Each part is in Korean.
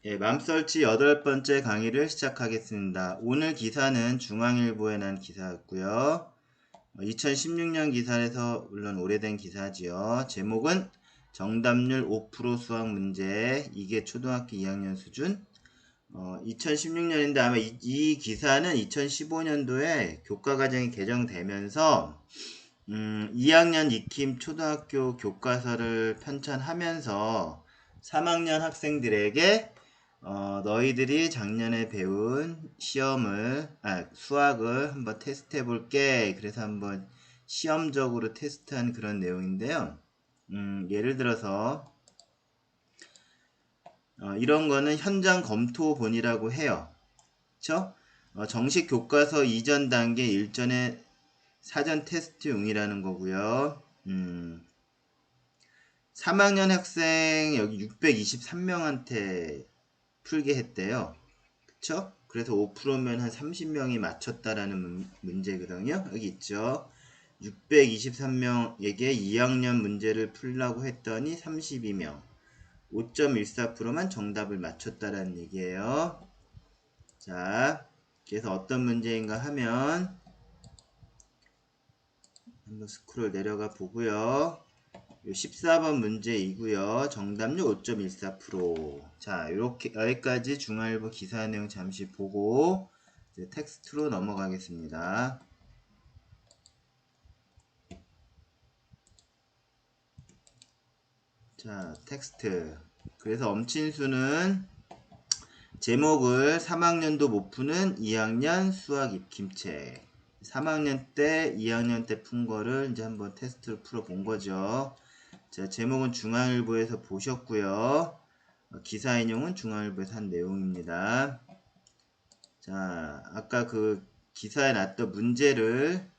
예, 맘설치 8번째 강의를 시작하겠습니다. 오늘 기사는 중앙일보에 난 기사였고요. 2016년 기사에서 물론 오래된 기사지요. 제목은 정답률 5% 수학 문제, 이게 초등학교 2학년 수준. 2016년인데 아마 이 기사는 2015년도에 교과과정이 개정되면서 2학년 익힘 초등학교 교과서를 편찬하면서 3학년 학생들에게 너희들이 작년에 배운 수학을 한번 테스트 해볼게. 그래서 한번 시험적으로 테스트한 그런 내용인데요. 예를 들어서, 이런 거는 현장 검토본이라고 해요. 그쵸? 정식 교과서 이전 단계 일전의 사전 테스트용이라는 거고요. 3학년 학생 여기 623명한테 풀게 했대요. 그쵸? 그래서 5%면 한 30명이 맞췄다라는 문제거든요. 여기 있죠. 623명에게 2학년 문제를 풀라고 했더니 32명. 5.14%만 정답을 맞췄다라는 얘기예요. 자, 그래서 어떤 문제인가 하면 한번 스크롤 내려가 보고요. 14번 문제이고요. 정답률 5.14%. 자, 이렇게 여기까지 중앙일보 기사 내용 잠시 보고 이제 텍스트로 넘어가겠습니다. 자, 텍스트. 그래서 엄친수는 제목을 3학년도 못 푸는 2학년 수학 입김책. 3학년 때, 2학년 때 푼 거를 이제 한번 테스트로 풀어 본 거죠. 자, 제목은 중앙일보에서 보셨고요. 기사 인용은 중앙일보에서 한 내용입니다. 자, 아까 그 기사에 났던 문제를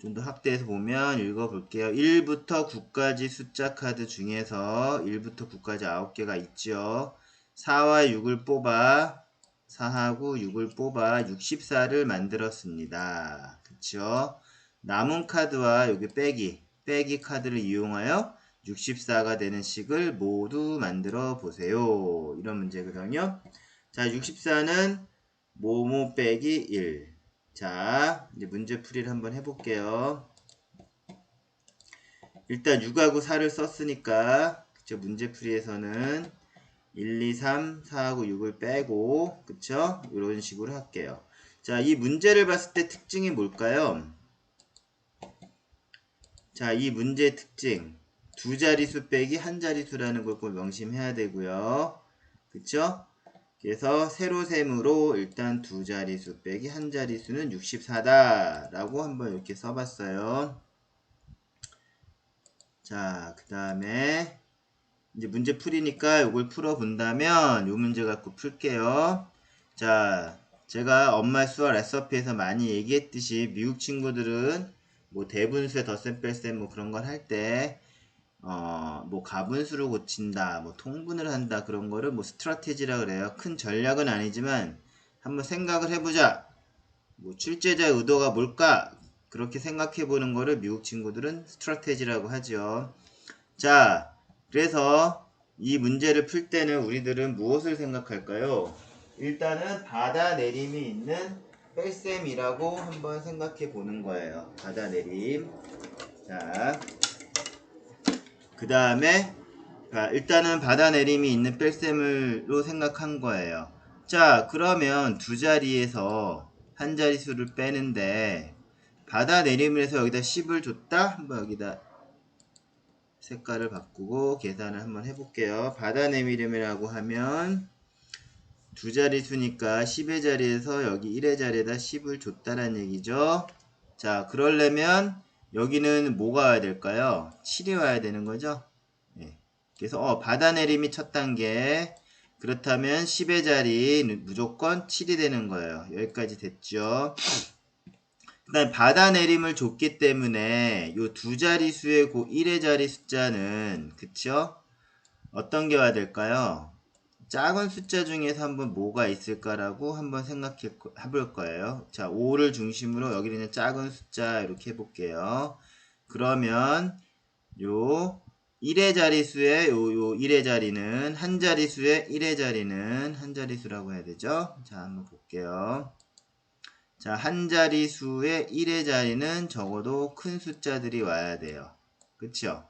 좀 더 확대해서 보면 읽어볼게요. 1부터 9까지 숫자 카드 중에서 1부터 9까지 9개가 있죠. 4와 6을 뽑아 4하고 6을 뽑아 64를 만들었습니다. 그쵸? 남은 카드와 여기 빼기 카드를 이용하여 64가 되는 식을 모두 만들어 보세요. 이런 문제거든요. 자, 64는 뭐뭐 빼기 1. 자, 이제 문제풀이를 한번 해볼게요. 일단 6하고 4를 썼으니까, 그쵸? 문제풀이에서는 1, 2, 3, 4하고 6을 빼고, 그쵸? 이런 식으로 할게요. 자, 이 문제를 봤을 때 특징이 뭘까요? 자, 이 문제의 특징. 두 자릿수 빼기 한 자릿수라는 걸 꼭 명심해야 되고요. 그쵸? 그래서 세로셈으로 일단 두 자릿수 빼기 한 자릿수는 64다 라고 한번 이렇게 써봤어요. 자, 그 다음에 이제 문제 풀이니까 이걸 풀어본다면 이 문제 갖고 풀게요. 자, 제가 엄마 수학 레시피에서 많이 얘기했듯이 미국 친구들은 뭐 대분수의 덧셈 뺄셈 뭐 그런 걸 할 때 뭐 가분수를 고친다, 뭐 통분을 한다, 그런 거를 뭐 스트라테지라 그래요. 큰 전략은 아니지만 한번 생각을 해보자. 뭐 출제자의 의도가 뭘까? 그렇게 생각해 보는 거를 미국 친구들은 스트라테지라고 하죠. 자, 그래서 이 문제를 풀 때는 우리들은 무엇을 생각할까요? 일단은 받아내림이 있는 뺄셈이라고 한번 생각해 보는 거예요. 받아내림. 자, 그 다음에 일단은 받아내림이 있는 뺄셈으로 생각한 거예요. 자, 그러면 두 자리에서 한 자릿수를 빼는데 받아내림을 해서 여기다 10을 줬다? 한번 여기다 색깔을 바꾸고 계산을 한번 해볼게요. 받아내림이라고 하면 두 자릿수니까 10의 자리에서 여기 1의 자리에다 10을 줬다는 얘기죠. 자, 그러려면 여기는 뭐가 와야 될까요? 7이 와야 되는 거죠. 네. 그래서 받아내림이 첫 단계. 그렇다면 10의 자리 무조건 7이 되는 거예요. 여기까지 됐죠. 그 다음 받아내림을 줬기 때문에 요 두 자릿수의 고 1의 자리 숫자는 그쵸? 어떤 게 와야 될까요? 작은 숫자 중에서 한번 뭐가 있을까라고 한번 생각해 볼 거예요. 자, 5를 중심으로 여기 있는 작은 숫자 이렇게 해볼게요. 그러면 요 1의 자리수의 요 1의 자리는 한 자리수의 1의 자리는 한 자리수라고 해야 되죠. 자, 한번 볼게요. 자, 한 자리수의 1의 자리는 적어도 큰 숫자들이 와야 돼요. 그쵸?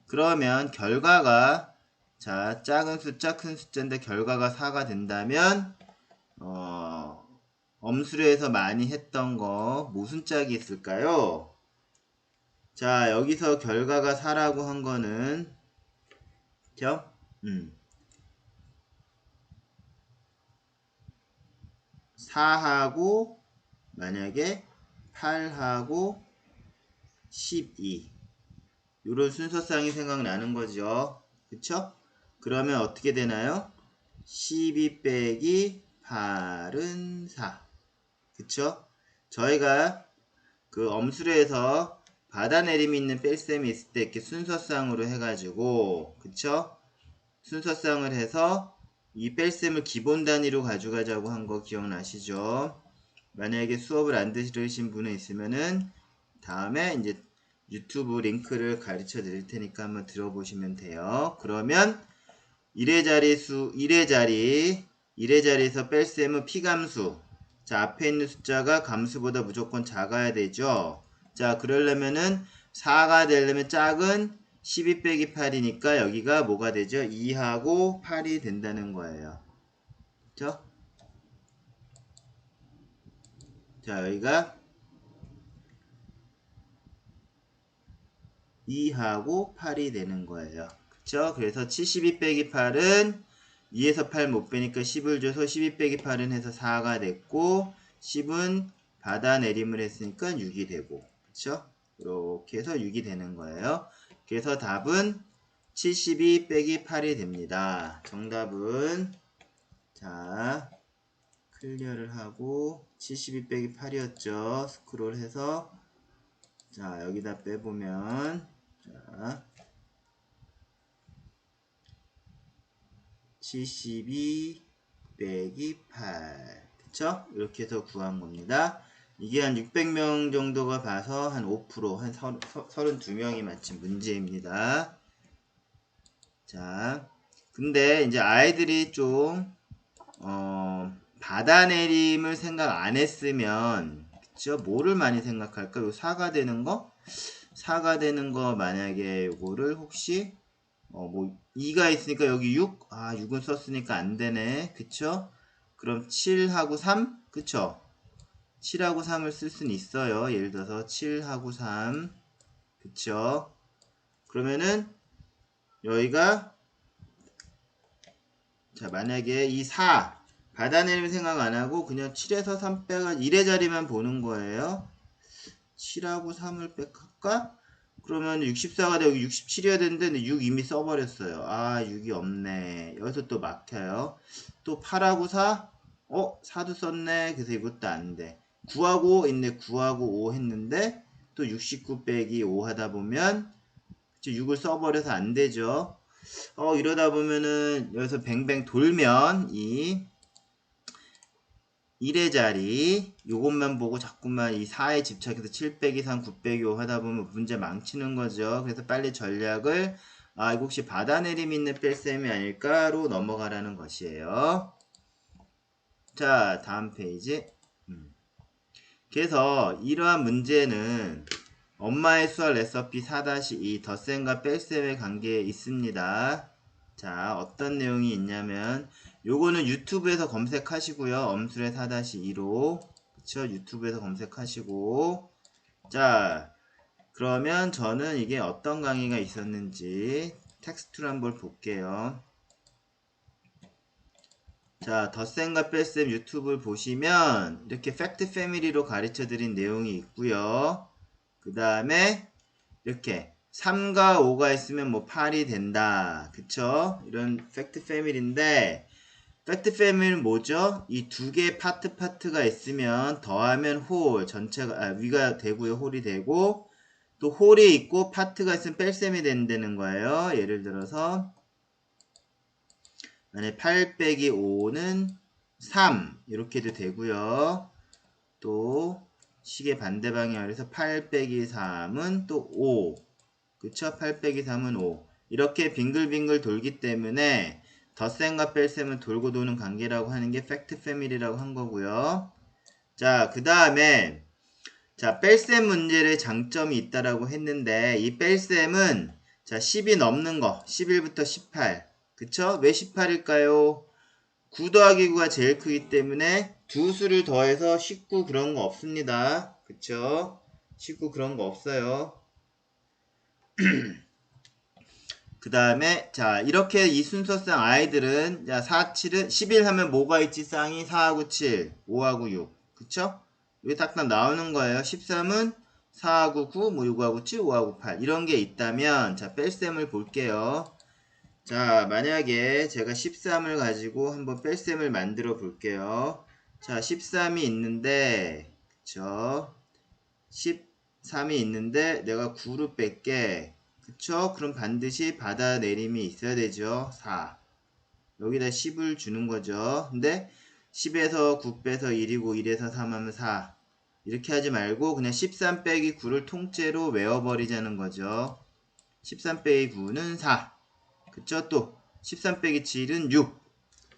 그러면 결과가 자, 작은 숫자, 큰 숫자인데 결과가 4가 된다면 엄수로에서 많이 했던 거 무슨 짝이 있을까요? 자, 여기서 결과가 4라고 한 거는 그죠? 4하고 만약에 8하고 12 이런 순서상이 생각나는 거죠. 그쵸? 그러면 어떻게 되나요? 12 빼기 8은 4. 그쵸? 저희가 그 엄수로에서 받아내림이 있는 뺄셈이 있을 때 이렇게 순서상으로 해가지고 그쵸? 순서상을 해서 이 뺄셈을 기본 단위로 가져가자고 한 거 기억나시죠? 만약에 수업을 안 들으신 분이 있으면은 다음에 이제 유튜브 링크를 가르쳐 드릴 테니까 한번 들어보시면 돼요. 그러면 1의 자리수, 1의 자리에서 뺄셈은 피감수. 자, 앞에 있는 숫자가 감수보다 무조건 작아야 되죠. 자, 그러려면은 4가 되려면 짝은 12 빼기 8이니까 여기가 뭐가 되죠? 2하고 8이 된다는 거예요. 그쵸? 자, 여기가 2하고 8이 되는 거예요. 그쵸? 그래서 72 빼기 8은 2에서 8 못 빼니까 10을 줘서 12 빼기 8은 해서 4가 됐고 10은 받아내림을 했으니까 6이 되고 그쵸? 이렇게 해서 6이 되는 거예요. 그래서 답은 72 빼기 8이 됩니다. 정답은 자 클리어를 하고 72 빼기 8이었죠. 스크롤해서 자 여기다 빼보면 자 72 빼기 8 그쵸? 이렇게 해서 구한 겁니다. 이게 한 600명 정도가 봐서 한 5%, 한 32명이 맞힌 문제입니다. 자, 근데 이제 아이들이 좀 받아내림을 생각 안 했으면 그쵸? 뭐를 많이 생각할까? 요 4가 되는 거? 4가 되는 거 만약에 요거를 혹시 뭐 2가 있으니까 여기 6? 아 6은 썼으니까 안 되네. 그쵸? 그럼 7하고 3? 그쵸? 7하고 3을 쓸 수는 있어요. 예를 들어서 7하고 3 그쵸? 그러면은 여기가 자 만약에 이 4 받아내림 생각 안하고 그냥 7에서 3 빼가 1의 자리만 보는 거예요. 7하고 3을 뺄까? 그러면 64가 되고 67이어야 되는데 근데 6 이미 써버렸어요. 아 6이 없네. 여기서 또 막혀요. 또 8하고 4? 4도 썼네. 그래서 이것도 안 돼. 9하고 5 있네. 9하고 5 했는데 또 69 빼기 5 하다 보면 6을 써버려서 안 되죠. 이러다 보면은 여기서 뱅뱅 돌면 이 1의 자리 요것만 보고 자꾸만 이 4에 집착해서 7 빼기 3, 9 빼기 5 하다 보면 문제 망치는 거죠. 그래서 빨리 전략을 이거 혹시 받아내림 있는 뺄셈이 아닐까로 넘어가라는 것이에요. 자 다음 페이지 그래서 이러한 문제는 엄마의 수학 레시피 4-2 덧셈과 뺄셈의 관계에 있습니다. 자 어떤 내용이 있냐면 요거는 유튜브에서 검색하시고요. 엄수의 4-2로 그쵸? 유튜브에서 검색하시고 자 그러면 저는 이게 어떤 강의가 있었는지 텍스트로 한번 볼게요. 자 덧셈과 뺄셈 유튜브를 보시면 이렇게 팩트 패밀리로 가르쳐 드린 내용이 있고요. 그 다음에 이렇게 3과 5가 있으면 뭐 8이 된다. 그쵸? 이런 팩트 패밀리인데 팩트 패밀리는 뭐죠? 이 두 개의 파트가 있으면 더하면 홀 전체가 위가 되고요. 홀이 되고 또 홀이 있고 파트가 있으면 뺄셈이 된다는 거예요. 예를 들어서 만약에 8 빼기 5는 3 이렇게도 되고요. 또 시계 반대 방향으로 해서 8 빼기 3은 또 5 그쵸? 8 빼기 3은 5 이렇게 빙글빙글 돌기 때문에 덧셈과 뺄셈은 돌고 도는 관계라고 하는 게 팩트 패밀리라고 한 거고요. 자, 그 다음에 자, 뺄셈 문제의 장점이 있다라고 했는데 이 뺄셈은 자, 10이 넘는 거 11부터 18 그쵸? 왜 18일까요? 9 더하기 9가 제일 크기 때문에 두 수를 더해서 19 그런 거 없습니다. 그쵸? 19 그런 거 없어요. 그 다음에 자 이렇게 이 순서상 아이들은 자 4, 7은 11 하면 뭐가 있지? 쌍이 4하고 7, 5하고 6 그쵸? 이게 딱딱 나오는 거예요. 13은 4하고 9, 뭐 6하고 7, 5하고 8 이런 게 있다면 자 뺄셈을 볼게요. 자 만약에 제가 13을 가지고 한번 뺄셈을 만들어 볼게요. 자 13이 있는데 그쵸? 13이 있는데 내가 9를 뺄게 그쵸? 그럼 반드시 받아내림이 있어야 되죠. 4 여기다 10을 주는 거죠. 근데 10에서 9 빼서 1이고 1에서 3 하면 4 이렇게 하지 말고 그냥 13 빼기 9를 통째로 외워버리자는 거죠. 13 빼기 9는 4 그쵸? 또 13 빼기 7은 6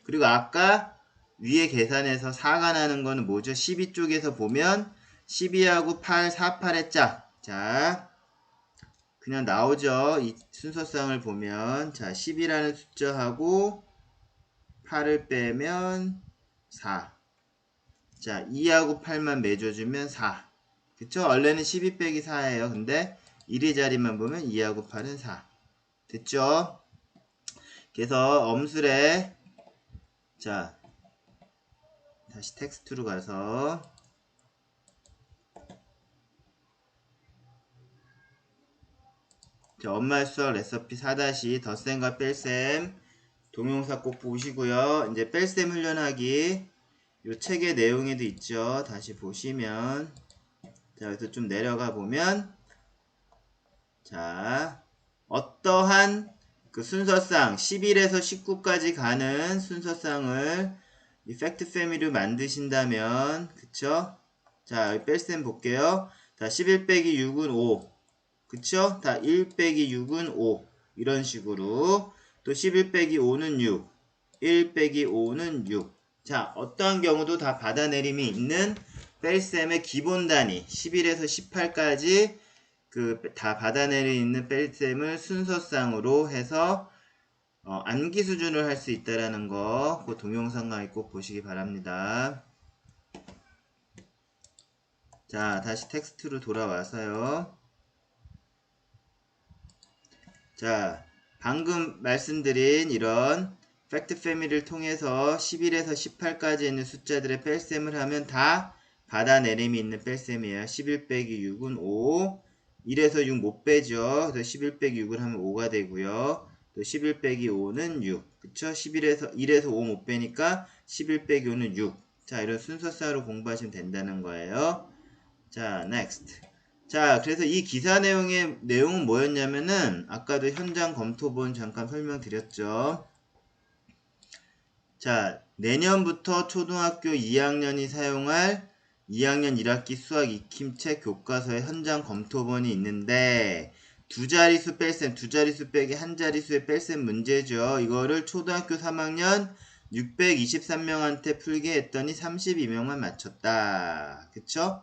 그리고 아까 위에 계산해서 4가 나는 거는 뭐죠? 12쪽에서 보면 12하고 8, 4, 8의 짝. 자, 그냥 나오죠. 이 순서상을 보면. 자, 10이라는 숫자하고 8을 빼면 4. 자, 2하고 8만 매줘주면 4. 그쵸? 원래는 12 빼기 4예요. 근데 1의 자리만 보면 2하고 8은 4. 됐죠? 그래서 엄술에 자, 다시 텍스트로 가서 자, 엄마의 수학 레시피 4- 덧셈과 뺄셈 동영상 꼭 보시고요. 이제 뺄셈 훈련하기 요 책의 내용에도 있죠. 다시 보시면 자, 여기서 좀 내려가 보면 자, 어떠한 그 순서상 11에서 19까지 가는 순서상을 이 팩트 패밀리로 만드신다면 그쵸? 자, 여기 뺄셈 볼게요. 자, 11 빼기 6은 5 그쵸? 다 1 빼기 6은 5 이런 식으로 또 11 빼기 5는 6 1 빼기 5는 6 자 어떠한 경우도 다 받아내림이 있는 뺄셈의 기본 단위 11에서 18까지 그 다 받아내림 있는 뺄셈을 순서상으로 해서 암기 수준을 할 수 있다라는 거 그 동영상과 꼭 보시기 바랍니다. 자 다시 텍스트로 돌아와서요. 자, 방금 말씀드린 이런 팩트 패밀리를 통해서 11에서 18까지 있는 숫자들의 뺄셈을 하면 다 받아내림이 있는 뺄셈이에요. 11 빼기 6은 5, 1에서 6 못 빼죠. 그래서 11 빼기 6을 하면 5가 되고요. 또 11 빼기 5는 6. 그쵸? 1에서 5 못 빼니까 11 빼기 5는 6. 자, 이런 순서상으로 공부하시면 된다는 거예요. 자, next. 자, 그래서 이 기사 내용은 뭐였냐면은, 아까도 현장 검토본 잠깐 설명드렸죠. 자, 내년부터 초등학교 2학년이 사용할 2학년 1학기 수학 익힘책 교과서의 현장 검토본이 있는데, 두 자릿수 뺄셈, 두 자릿수 빼기 한 자릿수의 뺄셈 문제죠. 이거를 초등학교 3학년 623명한테 풀게 했더니 32명만 맞췄다. 그쵸?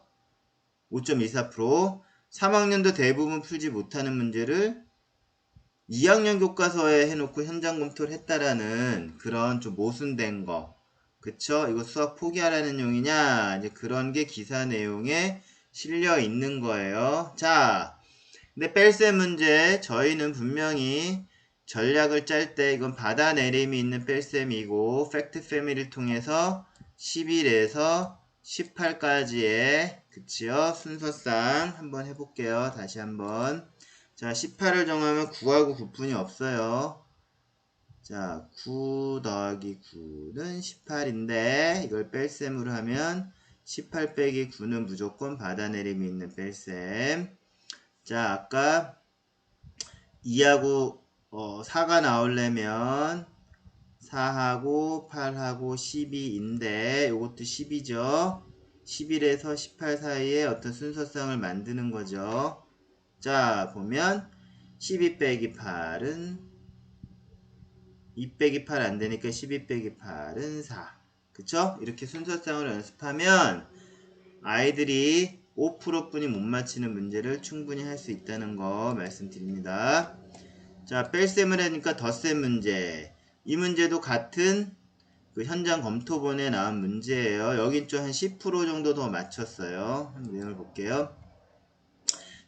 5.24% 3학년도 대부분 풀지 못하는 문제를 2학년 교과서에 해놓고 현장 검토를 했다라는 그런 좀 모순된 거 그쵸? 이거 수학 포기하라는 용이냐 이제 그런 게 기사 내용에 실려 있는 거예요. 자 근데 뺄셈 문제 저희는 분명히 전략을 짤 때 이건 받아내림이 있는 뺄셈이고 팩트 패밀리를 통해서 11에서 18까지의 그치요 순서상 한번 해볼게요. 다시 한번 자 18을 정하면 9하고 9푼이 없어요. 자 9 더하기 9는 18인데 이걸 뺄셈으로 하면 18 빼기 9는 무조건 받아내림이 있는 뺄셈. 자 아까 2하고 4가 나오려면 4하고 8하고 12인데 이것도 10이죠. 11에서 18 사이에 어떤 순서상을 만드는 거죠. 자 보면 12 빼기 8은 2 빼기 8 안되니까 12 빼기 8은 4. 그쵸? 이렇게 순서상으로 연습하면 아이들이 5%뿐이 못 맞히는 문제를 충분히 할 수 있다는 거 말씀드립니다. 자, 뺄셈을 하니까 덧셈 문제. 이 문제도 같은 그 현장 검토본에 나온 문제예요. 여긴 좀 한 10% 정도 더 맞췄어요. 한번 내용을 볼게요.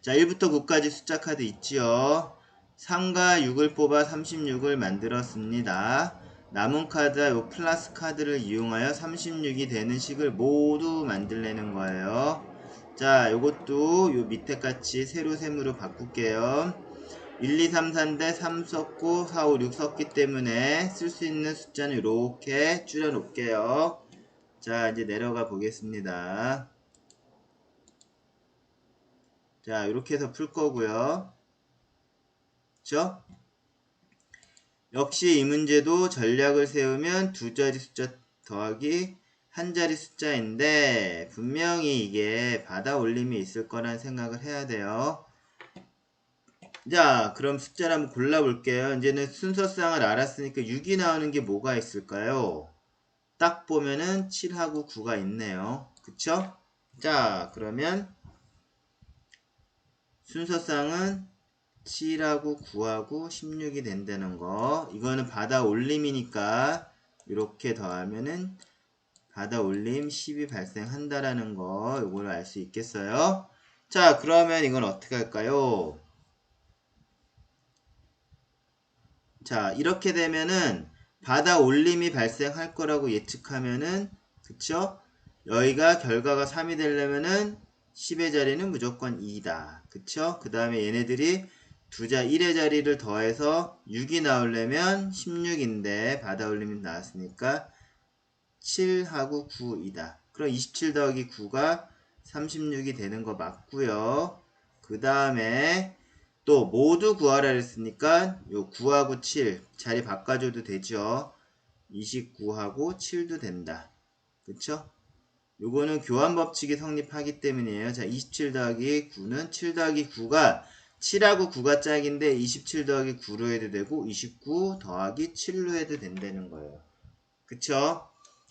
자, 1부터 9까지 숫자 카드 있지요. 3과 6을 뽑아 36을 만들었습니다. 남은 카드와 요 플러스 카드를 이용하여 36이 되는 식을 모두 만들려는 거예요. 자, 요것도 요 밑에 같이 세로 셈으로 바꿀게요. 1, 2, 3, 4인데 3 썼고 4, 5, 6 썼기 때문에 쓸 수 있는 숫자는 이렇게 줄여 놓을게요. 자, 이제 내려가 보겠습니다. 자, 이렇게 해서 풀 거고요. 그쵸? 역시 이 문제도 전략을 세우면 두 자리 숫자 더하기 한 자리 숫자인데 분명히 이게 받아 올림이 있을 거란 생각을 해야 돼요. 자, 그럼 숫자를 한번 골라 볼게요. 이제는 순서상을 알았으니까 6이 나오는 게 뭐가 있을까요? 딱 보면은 7하고 9가 있네요. 그쵸? 자, 그러면 순서상은 7하고 9하고 16이 된다는 거. 이거는 받아 올림이니까 이렇게 더하면은 받아 올림 10이 발생한다라는 거. 이걸 알 수 있겠어요? 자, 그러면 이건 어떻게 할까요? 자, 이렇게 되면은 받아 올림이 발생할 거라고 예측하면은, 그쵸? 여기가 결과가 3이 되려면은 10의 자리는 무조건 2다. 그쵸? 그 다음에 얘네들이 1의 자리를 더해서 6이 나오려면 16인데 받아 올림이 나왔으니까 7하고 9이다. 그럼 27 더하기 9가 36이 되는 거 맞고요. 그 다음에 또 모두 구하라 했으니까 요 9하고 7 자리 바꿔줘도 되죠. 29하고 7도 된다. 그쵸? 요거는 교환 법칙이 성립하기 때문이에요. 자, 27 더하기 9는 7 더하기 9가 7하고 9가 짝인데 27 더하기 9로 해도 되고 29 더하기 7로 해도 된다는 거예요. 그쵸?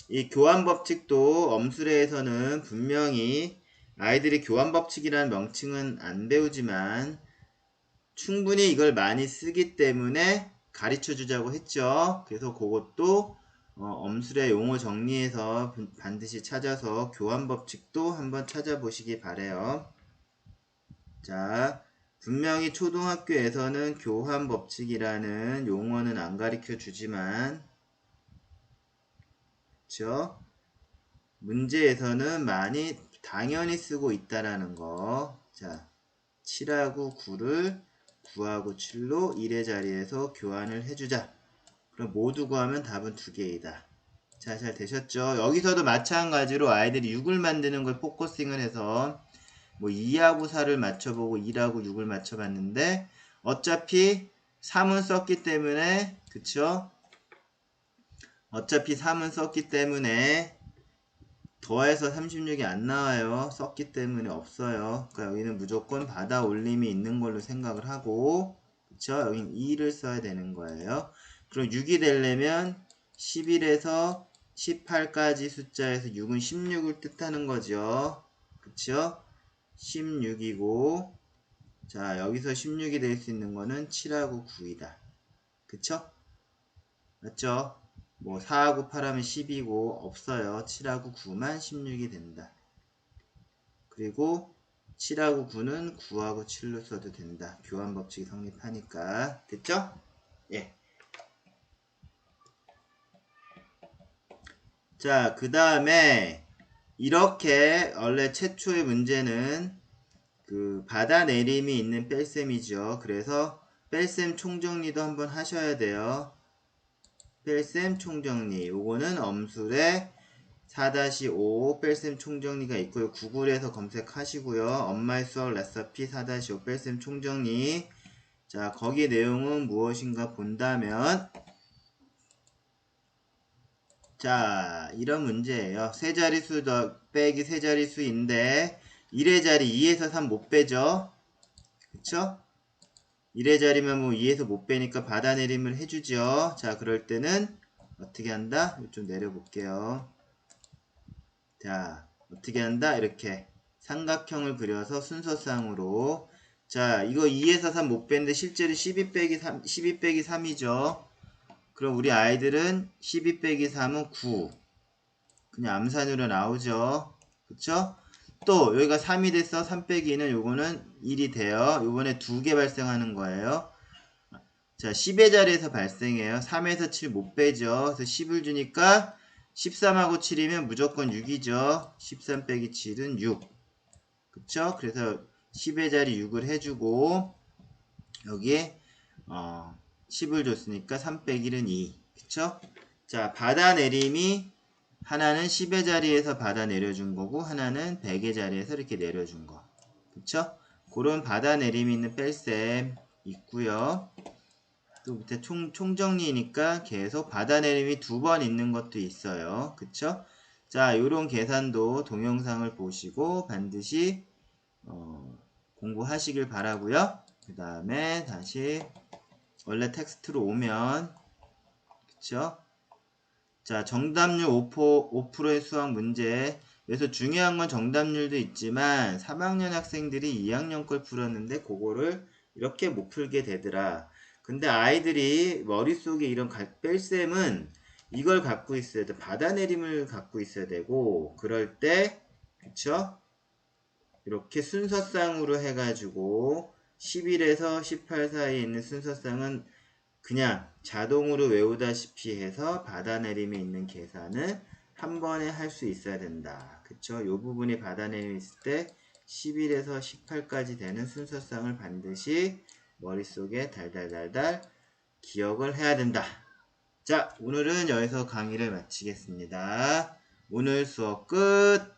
이 교환 법칙도 엄수례에서는 분명히 아이들이 교환 법칙이라는 명칭은 안 배우지만 충분히 이걸 많이 쓰기 때문에 가르쳐 주자고 했죠. 그래서 그것도 엄술의 용어 정리해서 반드시 찾아서 교환 법칙도 한번 찾아보시기 바래요. 자, 분명히 초등학교에서는 교환 법칙이라는 용어는 안 가르쳐 주지만 그쵸? 문제에서는 많이 당연히 쓰고 있다라는 거. 자, 7하고 9를 9하고 7로 1의 자리에서 교환을 해주자. 그럼 모두 구하면 답은 2개이다. 자, 잘 되셨죠? 여기서도 마찬가지로 아이들이 6을 만드는 걸 포커싱을 해서 뭐 2하고 4를 맞춰보고 1하고 6을 맞춰봤는데 어차피 3은 썼기 때문에 그쵸? 어차피 3은 썼기 때문에 더해서 36이 안 나와요. 썼기 때문에 없어요. 그러니까 여기는 무조건 받아 올림이 있는 걸로 생각을 하고 그쵸? 여긴 2를 써야 되는 거예요. 그럼 6이 되려면 11에서 18까지 숫자에서 6은 16을 뜻하는 거죠. 그쵸? 16이고 자 여기서 16이 될 수 있는 거는 7하고 9이다. 그쵸? 맞죠? 뭐 4하고 8하면 10이고 없어요. 7하고 9만 16이 된다. 그리고 7하고 9는 9하고 7로 써도 된다. 교환 법칙이 성립하니까. 됐죠? 예. 자, 그 다음에 이렇게 원래 최초의 문제는 그 받아내림이 있는 뺄셈이죠. 그래서 뺄셈 총정리도 한번 하셔야 돼요. 뺄셈 총정리. 요거는 엄술의 4-5 뺄셈 총정리가 있고요. 구글에서 검색하시고요. 엄마의 수학 레시피 4-5 뺄셈 총정리. 자, 거기 내용은 무엇인가 본다면 자, 이런 문제예요. 세 자릿수 빼기 세 자릿수인데 1의 자리 2에서 3 못 빼죠. 그쵸? 1의 자리면 뭐 2에서 못 빼니까 받아내림을 해주죠. 자, 그럴 때는 어떻게 한다? 좀 내려볼게요. 자, 어떻게 한다? 이렇게 삼각형을 그려서 순서상으로. 자, 이거 2에서 3 못 뺐는데 실제로 12 빼기 3, 12 빼기 3이죠. 그럼 우리 아이들은 12 빼기 3은 9. 그냥 암산으로 나오죠. 그쵸? 또 여기가 3이 돼서 3 빼기 2는 요거는 1이 돼요. 요번에 2개 발생하는 거예요. 자, 10의 자리에서 발생해요. 3에서 7 못 빼죠. 그래서 10을 주니까 13하고 7이면 무조건 6이죠. 13 빼기 7은 6. 그쵸? 그래서 10의 자리 6을 해주고 여기에 10을 줬으니까 3 빼기 1은 2. 그쵸? 자, 받아내림이 하나는 10의 자리에서 받아 내려준 거고 하나는 100의 자리에서 이렇게 내려준 거. 그쵸? 그런 받아내림이 있는 뺄셈 있고요. 또 밑에 총정리니까 계속 받아내림이 2번 있는 것도 있어요. 그쵸? 자, 요런 계산도 동영상을 보시고 반드시 공부하시길 바라고요. 그 다음에 다시 원래 텍스트로 오면 그쵸? 자, 정답률 5%의 수학 문제. 그래서 중요한 건 정답률도 있지만 3학년 학생들이 2학년 걸 풀었는데 그거를 이렇게 못 풀게 되더라. 근데 아이들이 머릿속에 이런 뺄셈은 이걸 갖고 있어야 돼. 받아내림을 갖고 있어야 되고 그럴 때 그쵸? 이렇게 순서상으로 해가지고 11에서 18 사이에 있는 순서상은 그냥 자동으로 외우다시피 해서 받아내림이 있는 계산을 한 번에 할 수 있어야 된다. 그쵸? 요 부분이 받아내림이 있을 때 11에서 18까지 되는 순서상을 반드시 머릿속에 달달달달 기억을 해야 된다. 자, 오늘은 여기서 강의를 마치겠습니다. 오늘 수업 끝!